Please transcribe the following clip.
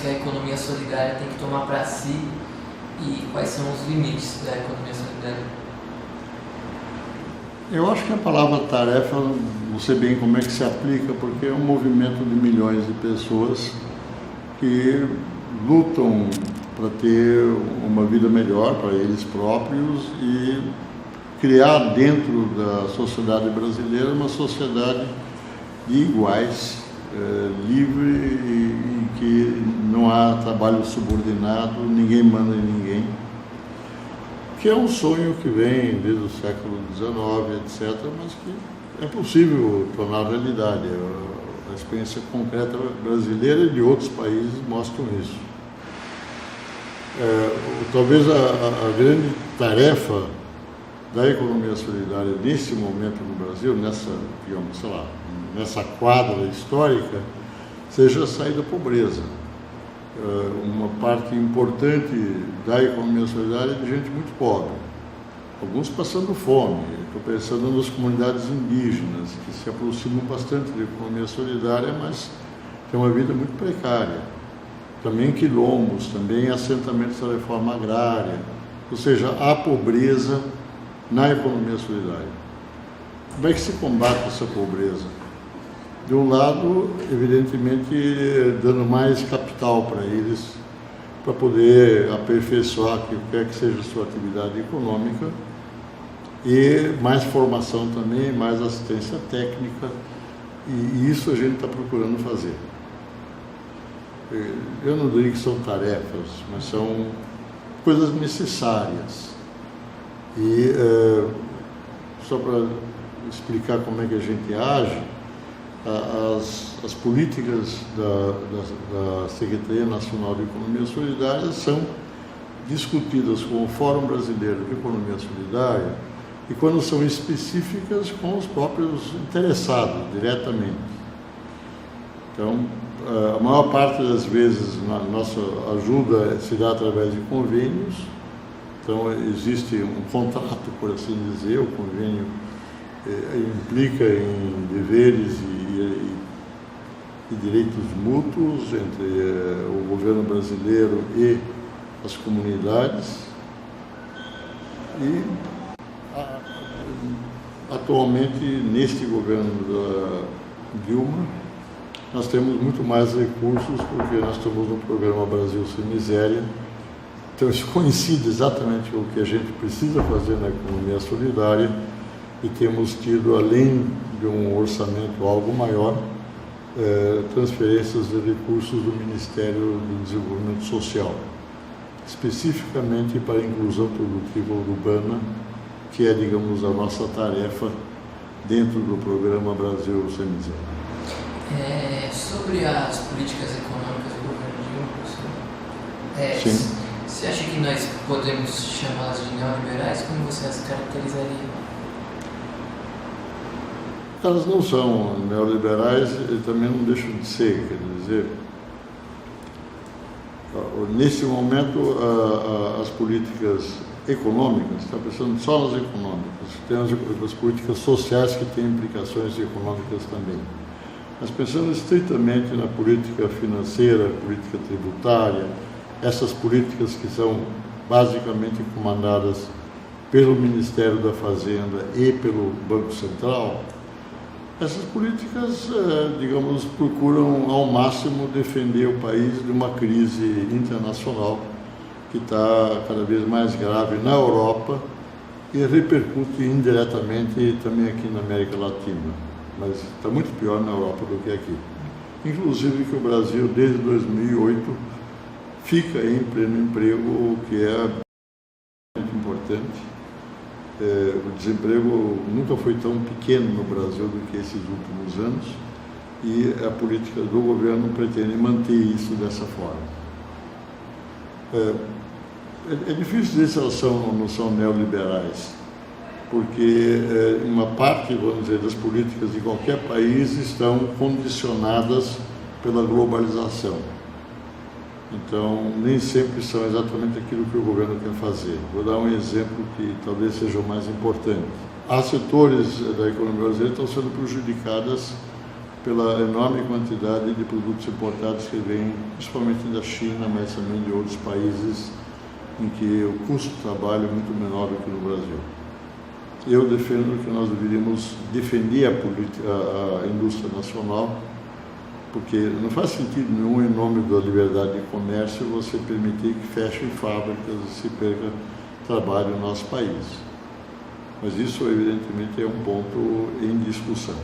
que a economia solidária tem que tomar para si e quais são os limites da economia solidária? Eu acho que a palavra tarefa, não sei bem como é que se aplica, porque é um movimento de milhões de pessoas que lutam para ter uma vida melhor para eles próprios e criar dentro da sociedade brasileira uma sociedade de iguais, livre, em que não há trabalho subordinado, ninguém manda em ninguém, que é um sonho que vem desde o século XIX, etc., mas que é possível tornar realidade. A experiência concreta brasileira e de outros países mostram isso. Talvez a grande tarefa da economia solidária nesse momento no Brasil, nessa quadra histórica, seja sair da pobreza. Uma parte importante da economia solidária é de gente muito pobre, alguns passando fome. Estou pensando nas comunidades indígenas, que se aproximam bastante da economia solidária, mas têm uma vida muito precária. Também quilombos, também assentamentos da reforma agrária, ou seja, há pobreza na economia solidária. Como é que se combate essa pobreza? De um lado, evidentemente, dando mais capital para eles, para poder aperfeiçoar o que quer que seja a sua atividade econômica, e mais formação também, mais assistência técnica, e isso a gente está procurando fazer. Eu não diria que são tarefas, mas são coisas necessárias. E só para explicar como é que a gente age, as políticas da Secretaria Nacional de Economia Solidária são discutidas com o Fórum Brasileiro de Economia Solidária e, quando são específicas, com os próprios interessados diretamente. Então, a maior parte das vezes a nossa ajuda se dá através de convênios. Então, existe um contrato, por assim dizer. O convênio implica em deveres e direitos mútuos entre o governo brasileiro e as comunidades. E atualmente, neste governo da Dilma, nós temos muito mais recursos, porque nós estamos no programa Brasil Sem Miséria. Então, isso coincide exatamente com o que a gente precisa fazer na economia solidária, e temos tido, além de um orçamento algo maior, transferências de recursos do Ministério do Desenvolvimento Social, especificamente para a inclusão produtiva urbana, que é, digamos, a nossa tarefa dentro do programa Brasil Sem Miséria. Sobre as políticas econômicas do governo Dilma, Sim. Você acha que nós podemos chamá-las de neoliberais? Como você as caracterizaria? Elas não são neoliberais e também não deixam de ser, quer dizer, nesse momento as políticas econômicas, está pensando só nas econômicas, tem as políticas sociais que têm implicações econômicas também. Mas pensando estritamente na política financeira, política tributária, essas políticas que são basicamente comandadas pelo Ministério da Fazenda e pelo Banco Central, essas políticas, digamos, procuram ao máximo defender o país de uma crise internacional que está cada vez mais grave na Europa e repercute indiretamente também aqui na América Latina, mas está muito pior na Europa do que aqui. Inclusive que o Brasil, desde 2008, fica em pleno emprego, o que é muito importante. O desemprego nunca foi tão pequeno no Brasil do que esses últimos anos, e a política do governo pretende manter isso dessa forma. É difícil dizer se elas não são neoliberais, porque uma parte, vamos dizer, das políticas de qualquer país estão condicionadas pela globalização. Então, nem sempre são exatamente aquilo que o governo quer fazer. Vou dar um exemplo que talvez seja o mais importante. Há setores da economia brasileira que estão sendo prejudicadas pela enorme quantidade de produtos importados que vêm, principalmente da China, mas também de outros países em que o custo do trabalho é muito menor do que no Brasil. Eu defendo que nós deveríamos defender a indústria nacional, porque não faz sentido nenhum, em nome da liberdade de comércio, você permitir que fechem fábricas e se perca trabalho no nosso país. Mas isso, evidentemente, é um ponto em discussão.